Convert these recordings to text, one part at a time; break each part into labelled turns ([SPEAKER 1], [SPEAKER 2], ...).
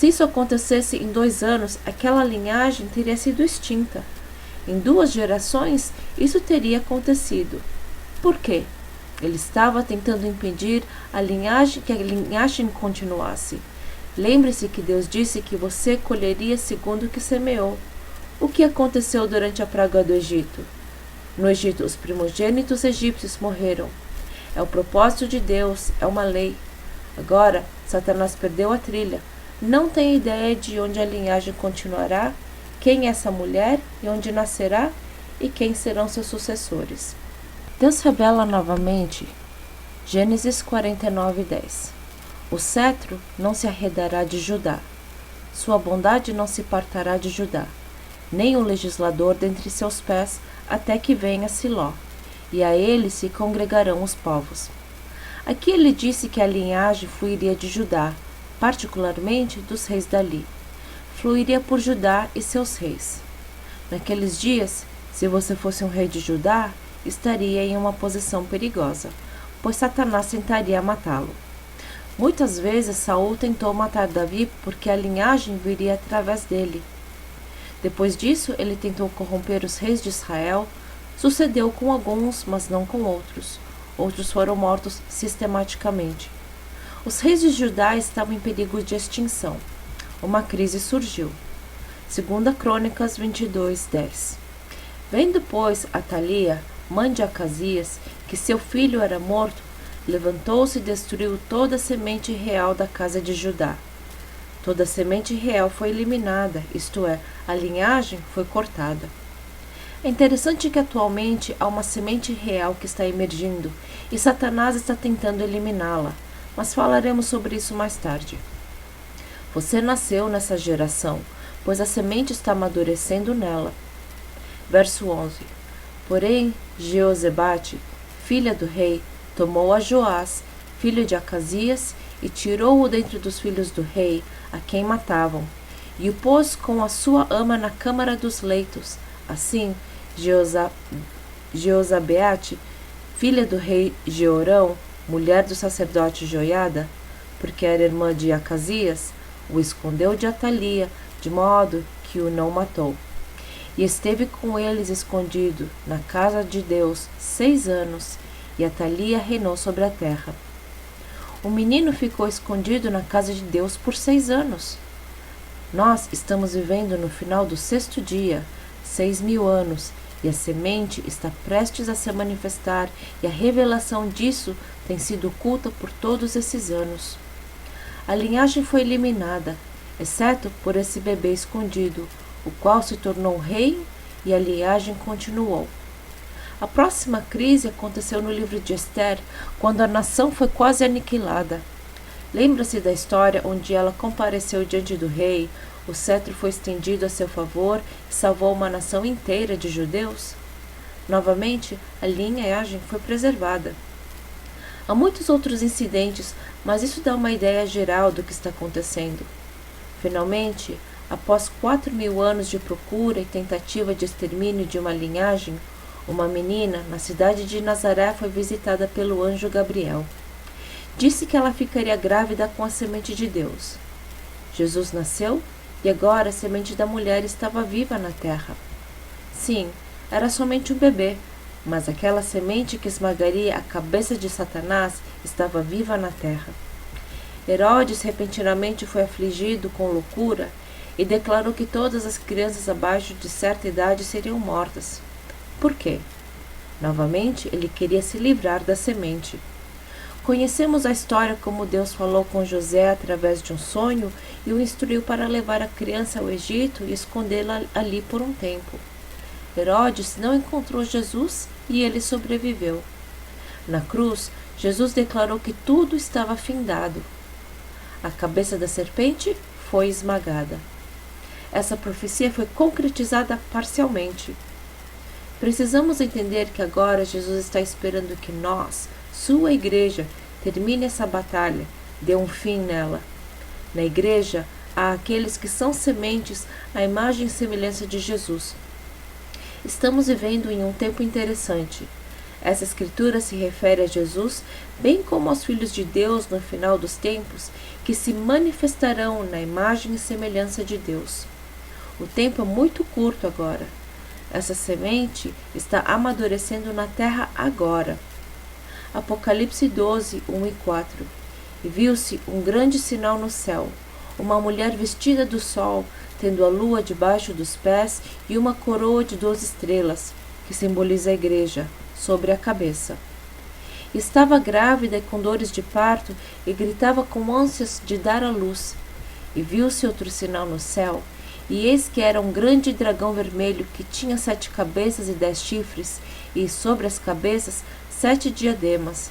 [SPEAKER 1] Se isso acontecesse em 2 anos, aquela linhagem teria sido extinta. Em 2 gerações, isso teria acontecido. Por quê? Ele estava tentando impedir que a linhagem continuasse. Lembre-se que Deus disse que você colheria segundo o que semeou. O que aconteceu durante a praga do Egito? No Egito, os primogênitos egípcios morreram. É o propósito de Deus, é uma lei. Agora, Satanás perdeu a trilha. Não tem ideia de onde a linhagem continuará, quem é essa mulher e onde nascerá e quem serão seus sucessores. Deus revela novamente, Gênesis 49:10. O cetro não se arredará de Judá, sua bondade não se partará de Judá, nem o legislador dentre seus pés, até que venha Siló, e a ele se congregarão os povos. Aqui ele disse que a linhagem fluiria de Judá, particularmente dos reis dali. Fluiria por Judá e seus reis. Naqueles dias, se você fosse um rei de Judá, estaria em uma posição perigosa, pois Satanás tentaria matá-lo. Muitas vezes Saul tentou matar Davi porque a linhagem viria através dele. Depois disso, ele tentou corromper os reis de Israel. Sucedeu com alguns, mas não com outros. Outros foram mortos sistematicamente. Os reis de Judá estavam em perigo de extinção. Uma crise surgiu. 2 Crônicas 22:10. Vendo, pois, Atalia, mãe de Acasias, que seu filho era morto, levantou-se e destruiu toda a semente real da casa de Judá. Toda a semente real foi eliminada, isto é, a linhagem foi cortada. É interessante que atualmente há uma semente real que está emergindo e Satanás está tentando eliminá-la, mas falaremos sobre isso mais tarde. Você nasceu nessa geração, pois a semente está amadurecendo nela. Verso 11. Porém, Jeozebate, filha do rei, tomou a Joás, filho de Acasias, e tirou-o dentre dos filhos do rei, a quem matavam, e o pôs com a sua ama na câmara dos leitos. Assim, Jeozabeate, filha do rei Jeorão, mulher do sacerdote Joiada, porque era irmã de Acasias, o escondeu de Atalia, de modo que o não matou. E esteve com eles escondido na casa de Deus 6 anos, e Atalia reinou sobre a terra. O menino ficou escondido na casa de Deus por 6 anos. Nós estamos vivendo no final do 6º dia, 6.000 anos, e a semente está prestes a se manifestar, e a revelação disso tem sido oculta por todos esses anos. A linhagem foi eliminada, exceto por esse bebê escondido, o qual se tornou rei, e a linhagem continuou. A próxima crise aconteceu no livro de Esther, quando a nação foi quase aniquilada. Lembra-se da história onde ela compareceu diante do rei, o cetro foi estendido a seu favor e salvou uma nação inteira de judeus? Novamente, a linhagem foi preservada. Há muitos outros incidentes, mas isso dá uma ideia geral do que está acontecendo. Finalmente, após 4.000 anos de procura e tentativa de extermínio de uma linhagem, uma menina na cidade de Nazaré foi visitada pelo anjo Gabriel. Disse que ela ficaria grávida com a semente de Deus. Jesus nasceu e agora a semente da mulher estava viva na terra. Sim, era somente um bebê, mas aquela semente que esmagaria a cabeça de Satanás estava viva na terra. Herodes repentinamente foi afligido com loucura e declarou que todas as crianças abaixo de certa idade seriam mortas. Por quê? Novamente, ele queria se livrar da semente. Conhecemos a história como Deus falou com José através de um sonho e o instruiu para levar a criança ao Egito e escondê-la ali por um tempo. Herodes não encontrou Jesus e ele sobreviveu. Na cruz, Jesus declarou que tudo estava findado. A cabeça da serpente foi esmagada. Essa profecia foi concretizada parcialmente. Precisamos entender que agora Jesus está esperando que nós, sua igreja, termine essa batalha, dê um fim nela. Na igreja, há aqueles que são sementes à imagem e semelhança de Jesus. Estamos vivendo em um tempo interessante. Essa escritura se refere a Jesus, bem como aos filhos de Deus no final dos tempos, que se manifestarão na imagem e semelhança de Deus. O tempo é muito curto agora. Essa semente está amadurecendo na terra agora. Apocalipse 12, 1 e 4. E viu-se um grande sinal no céu, uma mulher vestida do sol, tendo a lua debaixo dos pés e uma coroa de 12 estrelas, que simboliza a igreja, sobre a cabeça. Estava grávida e com dores de parto e gritava com ânsias de dar à luz. E viu-se outro sinal no céu, e eis que era um grande dragão vermelho que tinha 7 cabeças e 10 chifres, e sobre as cabeças 7 diademas.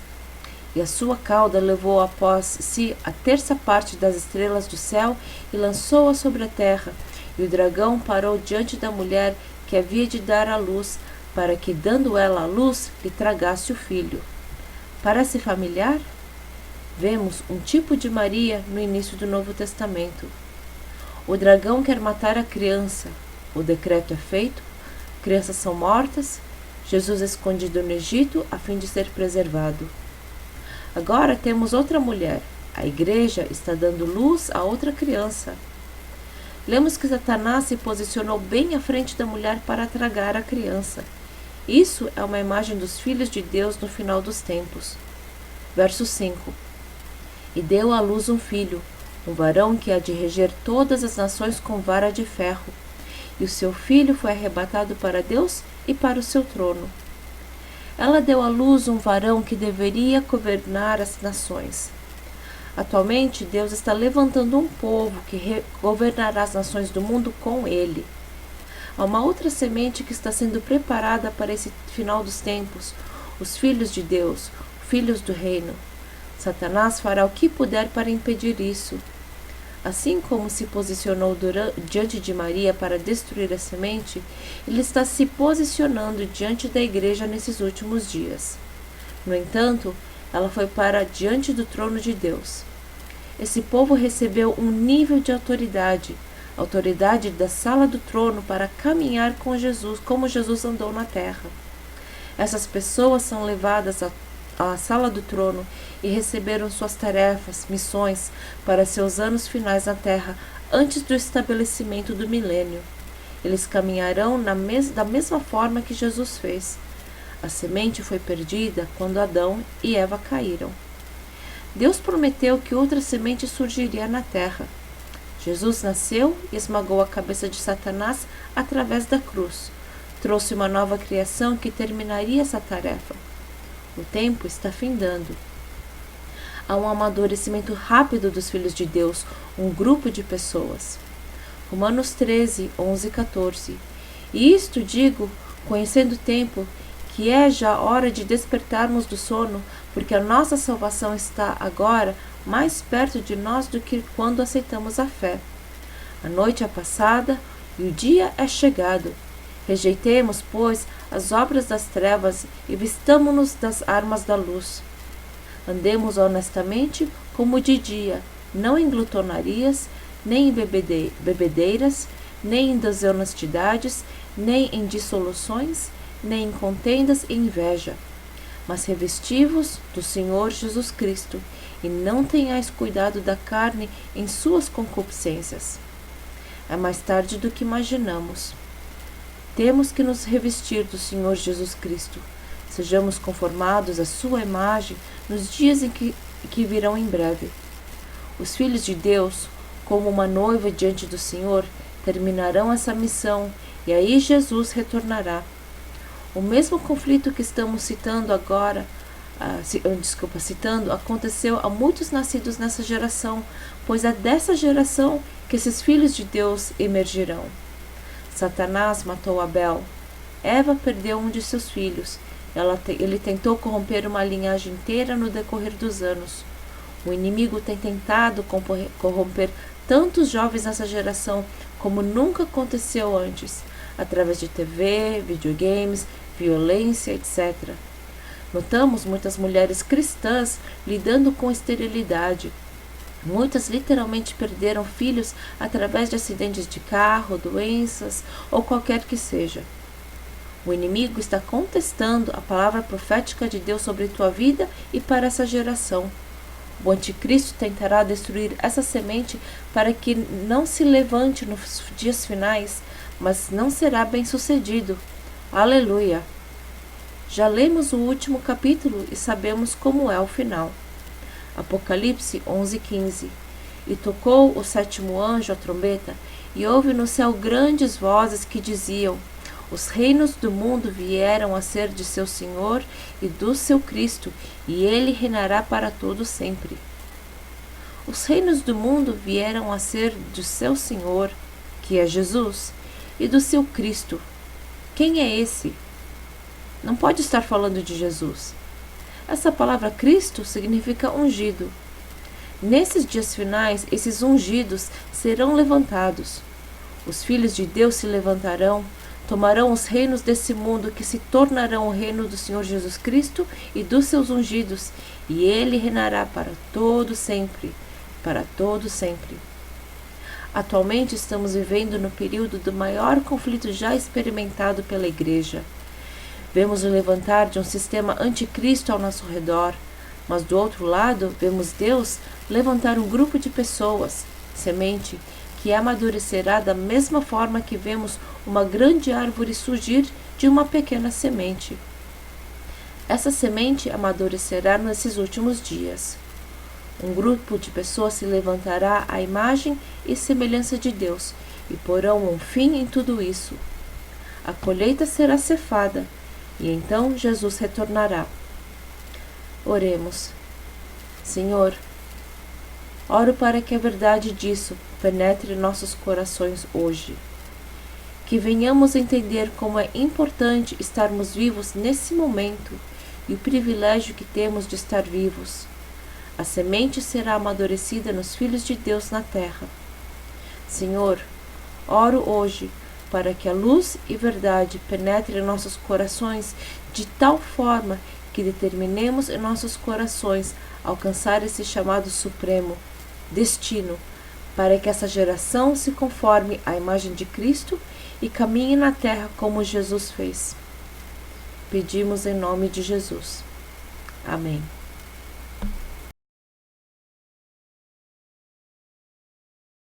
[SPEAKER 1] E a sua cauda levou após si a terça parte das estrelas do céu e lançou-a sobre a terra. E o dragão parou diante da mulher que havia de dar à luz, para que, dando ela à luz, lhe tragasse o filho. Parece familiar? Vemos um tipo de Maria no início do Novo Testamento. O dragão quer matar a criança. O decreto é feito. Crianças são mortas. Jesus é escondido no Egito a fim de ser preservado. Agora temos outra mulher. A igreja está dando luz a outra criança. Lemos que Satanás se posicionou bem à frente da mulher para tragar a criança. Isso é uma imagem dos filhos de Deus no final dos tempos. Verso 5. E deu à luz um filho, um varão que há de reger todas as nações com vara de ferro. E o seu filho foi arrebatado para Deus e para o seu trono. Ela deu à luz um varão que deveria governar as nações. Atualmente, Deus está levantando um povo que governará as nações do mundo com ele. Há uma outra semente que está sendo preparada para esse final dos tempos, os filhos de Deus, filhos do reino. Satanás fará o que puder para impedir isso. Assim como se posicionou diante de Maria para destruir a semente, ele está se posicionando diante da igreja nesses últimos dias. No entanto, ela foi para diante do trono de Deus. Esse povo recebeu um nível de autoridade da sala do trono para caminhar com Jesus, como Jesus andou na terra. Essas pessoas são levadas à sala do trono e receberam suas tarefas, missões para seus anos finais na terra, antes do estabelecimento do milênio. Eles caminharão da mesma forma que Jesus fez. A semente foi perdida quando Adão e Eva caíram. Deus prometeu que outra semente surgiria na terra. Jesus nasceu e esmagou a cabeça de Satanás através da cruz. Trouxe uma nova criação que terminaria essa tarefa. O tempo está findando. Há um amadurecimento rápido dos filhos de Deus, um grupo de pessoas. Romanos 13, 11 e 14. E isto digo, conhecendo o tempo, que é já hora de despertarmos do sono, porque a nossa salvação está agora mais perto de nós do que quando aceitamos a fé. A noite é passada e o dia é chegado. Rejeitemos, pois, as obras das trevas e vistamo-nos das armas da luz. Andemos honestamente como de dia, não em glutonarias, nem em bebedeiras, nem em desonestidades, nem em dissoluções, nem em contendas e inveja. Mas revesti-vos do Senhor Jesus Cristo, e não tenhais cuidado da carne em suas concupiscências. É mais tarde do que imaginamos. Temos que nos revestir do Senhor Jesus Cristo. Sejamos conformados à sua imagem nos dias em que virão em breve. Os filhos de Deus, como uma noiva diante do Senhor, terminarão essa missão e aí Jesus retornará. O mesmo conflito que estamos citando aconteceu a muitos nascidos nessa geração, pois é dessa geração que esses filhos de Deus emergirão. Satanás matou Abel. Eva perdeu um de seus filhos. Ele tentou corromper uma linhagem inteira no decorrer dos anos. O inimigo tem tentado corromper tantos jovens nessa geração como nunca aconteceu antes, através de TV, videogames, violência, etc. Notamos muitas mulheres cristãs lidando com esterilidade. Muitas literalmente perderam filhos através de acidentes de carro, doenças ou qualquer que seja. O inimigo está contestando a palavra profética de Deus sobre tua vida e para essa geração. O anticristo tentará destruir essa semente para que não se levante nos dias finais, mas não será bem sucedido. Aleluia! Já lemos o último capítulo e sabemos como é o final. Apocalipse 11:15. E tocou o sétimo anjo a trombeta, e houve no céu grandes vozes que diziam: os reinos do mundo vieram a ser de seu Senhor e do seu Cristo, e ele reinará para todo sempre. Os reinos do mundo vieram a ser de seu Senhor, que é Jesus, e do seu Cristo. Quem é esse? Não pode estar falando de Jesus. Essa palavra Cristo significa ungido. Nesses dias finais, esses ungidos serão levantados. Os filhos de Deus se levantarão, tomarão os reinos desse mundo que se tornarão o reino do Senhor Jesus Cristo e dos seus ungidos, e ele reinará para todo sempre, para todo sempre. Atualmente estamos vivendo no período do maior conflito já experimentado pela Igreja. Vemos o levantar de um sistema anticristo ao nosso redor, mas do outro lado vemos Deus levantar um grupo de pessoas, semente, que amadurecerá da mesma forma que vemos uma grande árvore surgir de uma pequena semente. Essa semente amadurecerá nesses últimos dias. Um grupo de pessoas se levantará à imagem e semelhança de Deus e porão um fim em tudo isso. A colheita será cefada e então Jesus retornará. Oremos. Senhor, oro para que a verdade disso penetre nossos corações hoje. Que venhamos entender como é importante estarmos vivos nesse momento e o privilégio que temos de estar vivos. A semente será amadurecida nos filhos de Deus na terra. Senhor, oro hoje para que a luz e verdade penetrem em nossos corações de tal forma que determinemos em nossos corações alcançar esse chamado supremo, destino, para que essa geração se conforme à imagem de Cristo e caminhe na terra como Jesus fez. Pedimos em nome de Jesus. Amém.